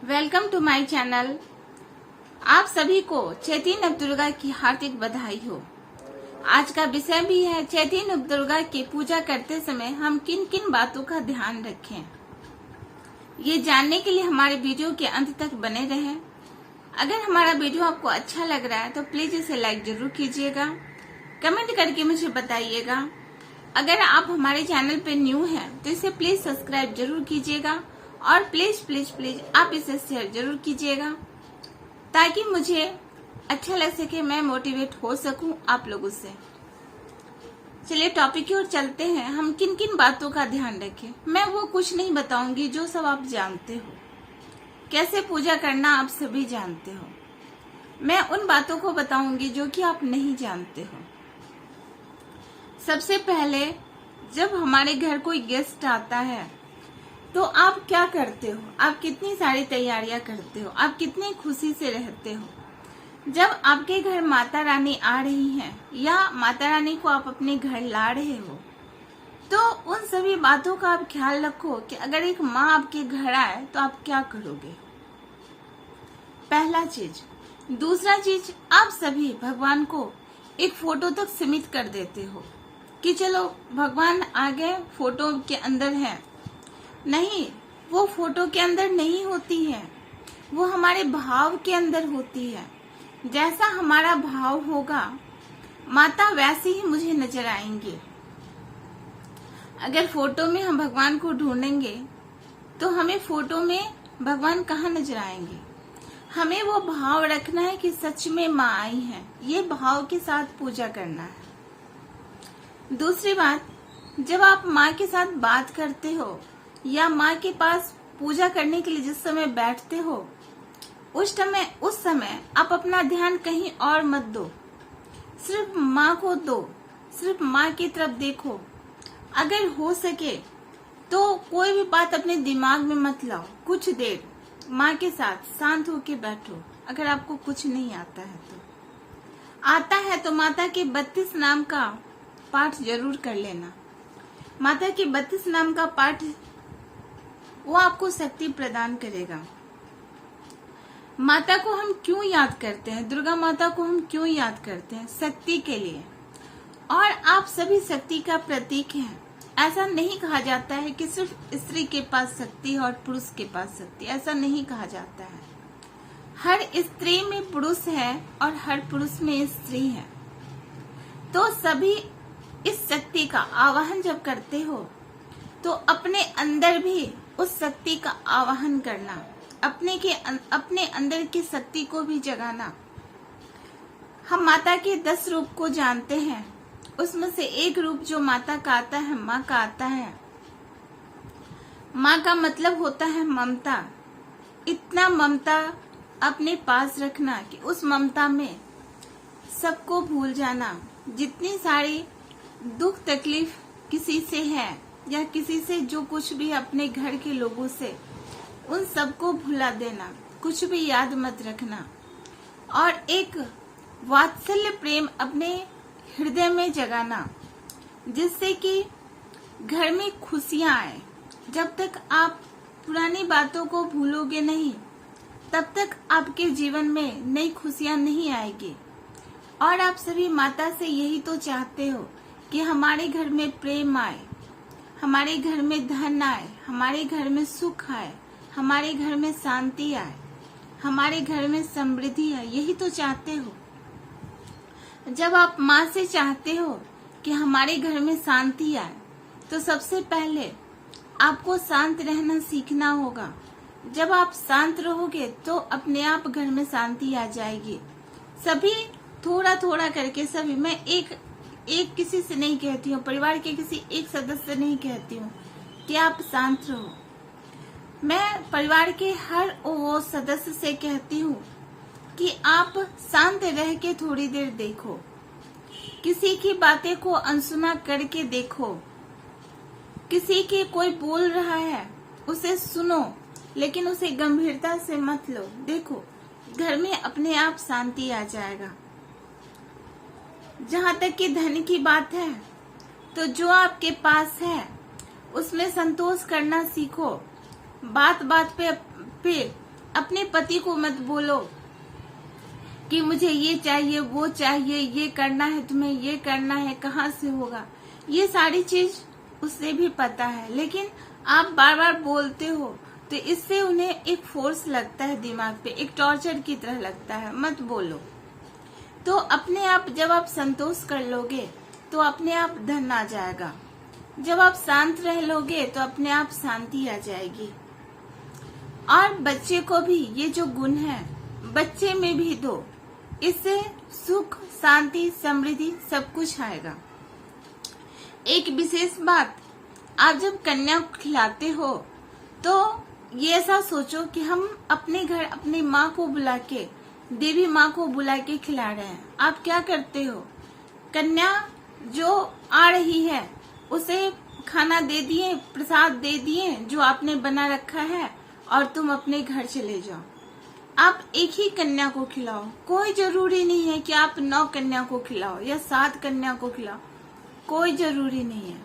Welcome to my channel. आप सभी को चैती नवदुर्गा की हार्दिक बधाई हो। आज का विषय भी है चैती नवदुर्गा की पूजा करते समय हम किन किन बातों का ध्यान रखें। ये जानने के लिए हमारे वीडियो के अंत तक बने रहें। अगर हमारा वीडियो आपको अच्छा लग रहा है तो प्लीज इसे लाइक जरूर कीजिएगा, कमेंट करके मुझे बताइएगा। अगर आप हमारे चैनल पे न्यू हैं तो इसे प्लीज सब्सक्राइब जरूर कीजिएगा और प्लीज प्लीज प्लीज आप इसे शेयर जरूर कीजिएगा ताकि मुझे अच्छा लग सके, मैं मोटिवेट हो सकूं आप लोगों से। चलिए टॉपिक की ओर चलते हैं। हम किन किन बातों का ध्यान रखें। मैं वो कुछ नहीं बताऊंगी जो सब आप जानते हो। कैसे पूजा करना आप सभी जानते हो। मैं उन बातों को बताऊंगी जो कि आप नहीं जानते हो। सबसे पहले जब हमारे घर कोई गेस्ट आता है तो आप क्या करते हो, आप कितनी सारी तैयारियां करते हो, आप कितनी खुशी से रहते हो। जब आपके घर माता रानी आ रही हैं या माता रानी को आप अपने घर ला रहे हो तो उन सभी बातों का आप ख्याल रखो कि अगर एक माँ आपके घर आए तो आप क्या करोगे। पहला चीज। दूसरा चीज, आप सभी भगवान को एक फोटो तक सीमित कर देते हो कि चलो भगवान आ गए, फोटो के अंदर है। नहीं, वो फोटो के अंदर नहीं होती है, वो हमारे भाव के अंदर होती है। जैसा हमारा भाव होगा माता वैसे ही मुझे नजर आएंगे। अगर फोटो में हम भगवान को ढूंढेंगे तो हमें फोटो में भगवान कहाँ नजर आएंगे। हमें वो भाव रखना है कि सच में माँ आई है, ये भाव के साथ पूजा करना है। दूसरी बात, जब आप माँ के साथ बात करते हो या माँ के पास पूजा करने के लिए जिस समय बैठते हो उस समय आप अपना ध्यान कहीं और मत दो, सिर्फ माँ को दो, सिर्फ माँ की तरफ देखो। अगर हो सके तो कोई भी बात अपने दिमाग में मत लाओ। कुछ देर माँ के साथ शांत होके बैठो। अगर आपको कुछ नहीं आता है तो आता है तो माता के 32 नाम का पाठ जरूर कर लेना। माता के 32 नाम का पाठ वो आपको शक्ति प्रदान करेगा। माता को हम क्यों याद करते हैं, दुर्गा माता को हम क्यों याद करते हैं? शक्ति के लिए। और आप सभी शक्ति का प्रतीक हैं। ऐसा नहीं कहा जाता है कि सिर्फ स्त्री के पास शक्ति है और पुरुष के पास शक्ति, ऐसा नहीं कहा जाता है। हर स्त्री में पुरुष है और हर पुरुष में स्त्री है। तो सभी इस शक्ति का आवाहन जब करते हो तो अपने अंदर भी उस शक्ति का आवाहन करना, अपने अंदर की शक्ति को भी जगाना। हम माता के 10 रूप को जानते हैं, उसमें से एक रूप जो माता का आता है, माँ का आता है। माँ का मतलब होता है ममता। इतना ममता अपने पास रखना कि उस ममता में सबको भूल जाना। जितनी सारी दुख तकलीफ किसी से है या किसी से जो कुछ भी अपने घर के लोगों से, उन सबको भुला देना, कुछ भी याद मत रखना। और एक वात्सल्य प्रेम अपने हृदय में जगाना जिससे कि घर में खुशियां आए। जब तक आप पुरानी बातों को भूलोगे नहीं तब तक आपके जीवन में नई खुशियां नहीं आएगी। और आप सभी माता से यही तो चाहते हो कि हमारे घर में प्रेम आए, हमारे घर में धन आए, हमारे घर में सुख आए, हमारे घर में शांति आए, हमारे घर में समृद्धि आए। यही तो चाहते हो। जब आप माँ से चाहते हो कि हमारे घर में शांति आए तो सबसे पहले आपको शांत रहना सीखना होगा। जब आप शांत रहोगे तो अपने आप घर में शांति आ जाएगी। सभी थोड़ा थोड़ा करके सभी, मैं एक किसी से नहीं कहती हूँ, परिवार के किसी एक सदस्य से नहीं कहती हूँ कि आप शांत रहो। मैं परिवार के हर वो सदस्य से कहती हूँ कि आप शांत रह के थोड़ी देर देखो, किसी की बातें को अनसुना करके देखो। किसी के कोई बोल रहा है उसे सुनो, लेकिन उसे गंभीरता से मत लो। देखो घर में अपने आप शांति आ जाएगा। जहाँ तक कि धन की बात है तो जो आपके पास है उसमें संतोष करना सीखो। बात बात पे अपने पति को मत बोलो कि मुझे ये चाहिए, वो चाहिए, ये करना है, तुम्हें ये करना है, कहाँ से होगा। ये सारी चीज उससे भी पता है, लेकिन आप बार बार बोलते हो तो इससे उन्हें एक फोर्स लगता है दिमाग पे, एक टॉर्चर की तरह लगता है। मत बोलो। तो अपने आप जब आप संतोष कर लोगे तो अपने आप धन आ जाएगा। जब आप शांत रह लोगे तो अपने आप शांति आ जाएगी। और बच्चे को भी ये जो गुण है बच्चे में भी दो, इससे सुख, शांति, समृद्धि सब कुछ आएगा। एक विशेष बात, आप जब कन्या को खिलाते हो तो ये ऐसा सोचो कि हम अपने घर अपनी माँ को बुला के, देवी माँ को बुला के खिला रहे हैं। आप क्या करते हो, कन्या जो आ रही है उसे खाना दे दिए, प्रसाद दे दिए जो आपने बना रखा है, और तुम अपने घर चले जाओ। आप एक ही कन्या को खिलाओ। कोई जरूरी नहीं है कि आप 9 कन्या को खिलाओ या 7 कन्या को खिलाओ, कोई जरूरी नहीं है।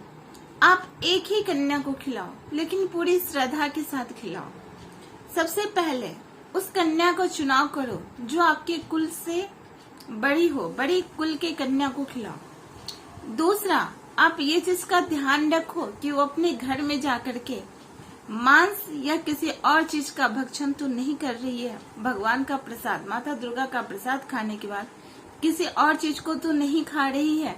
आप एक ही कन्या को खिलाओ, लेकिन पूरी श्रद्धा के साथ खिलाओ। सबसे पहले उस कन्या को चुनाव करो जो आपके कुल से बड़ी हो, बड़ी कुल के कन्या को खिलाओ। दूसरा, आप ये चीज का ध्यान रखो कि वो अपने घर में जाकर के मांस या किसी और चीज का भक्षण तो नहीं कर रही है। भगवान का प्रसाद, माता दुर्गा का प्रसाद खाने के बाद किसी और चीज को तो नहीं खा रही है।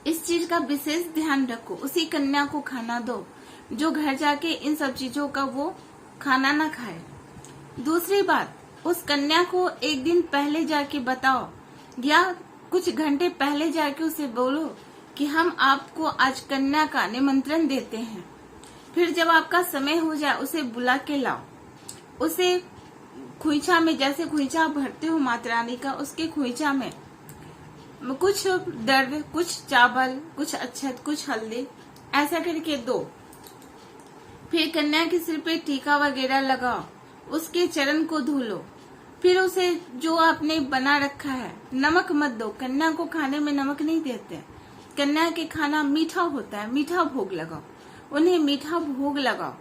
इस चीज का विशेष ध्यान रखो। उसी कन्या को खाना दो जो घर जाके इन सब चीजों का वो खाना ना खाए। दूसरी बात, उस कन्या को एक दिन पहले जाके बताओ या कुछ घंटे पहले जाके उसे बोलो कि हम आपको आज कन्या का निमंत्रण देते हैं। फिर जब आपका समय हो जाए उसे बुला के लाओ। उसे खोइछा में, जैसे खोइछा भरते हो माता रानी का, उसके खोइछा में कुछ दर्द, कुछ चावल, कुछ अक्षत, कुछ हल्दी, ऐसा करके दो। फिर कन्या के सिर पे टीका वगैरह लगाओ, उसके चरण को धो लो। फिर उसे जो आपने बना रखा है, नमक मत दो, कन्या को खाने में नमक नहीं देते। कन्या के खाना मीठा होता है, मीठा भोग लगाओ, उन्हें मीठा भोग लगाओ।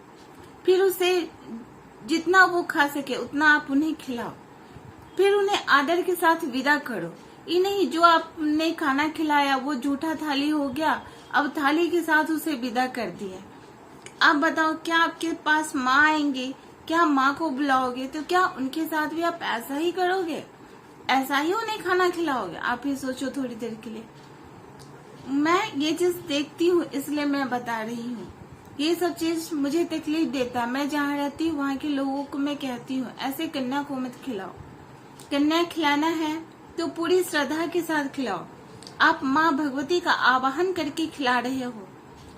फिर उसे जितना वो खा सके उतना आप उन्हें खिलाओ। फिर उन्हें आदर के साथ विदा करो। ये नहीं जो आपने खाना खिलाया वो जूठा थाली हो गया, अब थाली के साथ उसे विदा कर दिए। आप बताओ, क्या आपके पास माँ आएंगे, क्या माँ को बुलाओगे तो क्या उनके साथ भी आप ऐसा ही करोगे, ऐसा ही उन्हें खाना खिलाओगे? आप ही सोचो थोड़ी देर के लिए। मैं ये चीज देखती हूँ इसलिए मैं बता रही हूँ। ये सब चीज मुझे तकलीफ देता है। मैं जहाँ रहती हूँ वहाँ के लोगों को मैं कहती हूँ ऐसे कन्या को मत खिलाओ। कन्या खिलाना है तो पूरी श्रद्धा के साथ खिलाओ। आप माँ भगवती का आवाहन करके खिला रहे हो,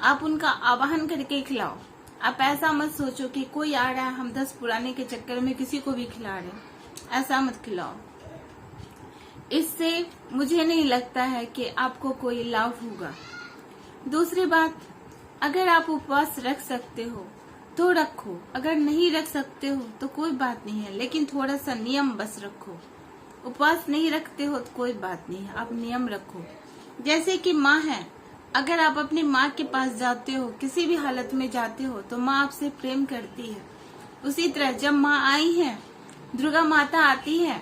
आप उनका आवाहन करके खिलाओ। आप ऐसा मत सोचो कि कोई आ रहा है हम 10 पुराने के चक्कर में किसी को भी खिला रहे हैं, ऐसा मत खिलाओ। इससे मुझे नहीं लगता है कि आपको कोई लाभ होगा। दूसरी बात, अगर आप उपवास रख सकते हो तो रखो, अगर नहीं रख सकते हो तो कोई बात नहीं है, लेकिन थोड़ा सा नियम बस रखो। उपवास नहीं रखते हो तो कोई बात नहीं है, आप नियम रखो। जैसे कि माँ है, अगर आप अपनी माँ के पास जाते हो, किसी भी हालत में जाते हो तो माँ आपसे प्रेम करती है। उसी तरह जब माँ आई है, दुर्गा माता आती है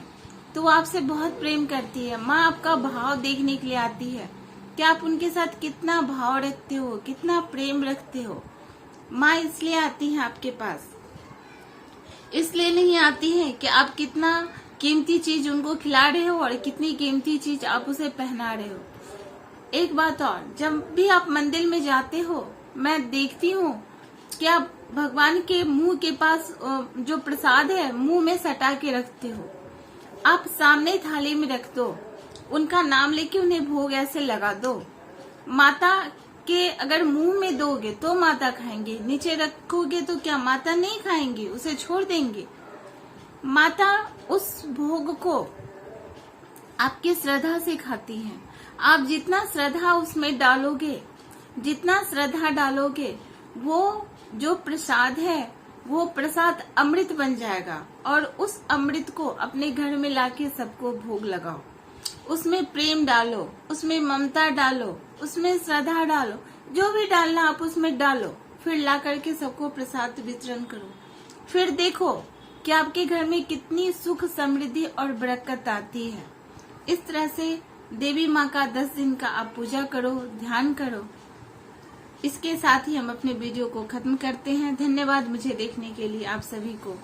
तो वो आपसे बहुत प्रेम करती है। माँ आपका भाव देखने के लिए आती है कि आप उनके साथ कितना भाव रखते हो, कितना प्रेम रखते हो। माँ इसलिए आती है आपके पास, इसलिए नहीं आती है कि आप कितना कीमती चीज उनको खिला रहे हो और कितनी कीमती चीज आप उसे पहना रहे हो। एक बात और, जब भी आप मंदिर में जाते हो मैं देखती हूँ कि आप भगवान के मुंह के पास जो प्रसाद है मुंह में सटा के रखते हो। आप सामने थाली में रख दो, उनका नाम लेके उन्हें भोग ऐसे लगा दो। माता के अगर मुंह में दोगे तो माता खाएंगे, नीचे रखोगे तो क्या माता नहीं खाएंगे, उसे छोड़ देंगे? माता उस भोग को आपकी श्रद्धा से खाती हैं। आप जितना श्रद्धा उसमें डालोगे, जितना श्रद्धा डालोगे, वो जो प्रसाद है वो प्रसाद अमृत बन जाएगा। और उस अमृत को अपने घर में लाके सबको भोग लगाओ। उसमें प्रेम डालो, उसमें ममता डालो, उसमें श्रद्धा डालो, जो भी डालना आप उसमें डालो। फिर ला करके सबको प्रसाद वितरण करो। फिर देखो कि आपके घर में कितनी सुख समृद्धि और बरकत आती है। इस तरह से देवी माँ का 10 दिन का आप पूजा करो, ध्यान करो। इसके साथ ही हम अपने वीडियो को खत्म करते हैं। धन्यवाद मुझे देखने के लिए आप सभी को।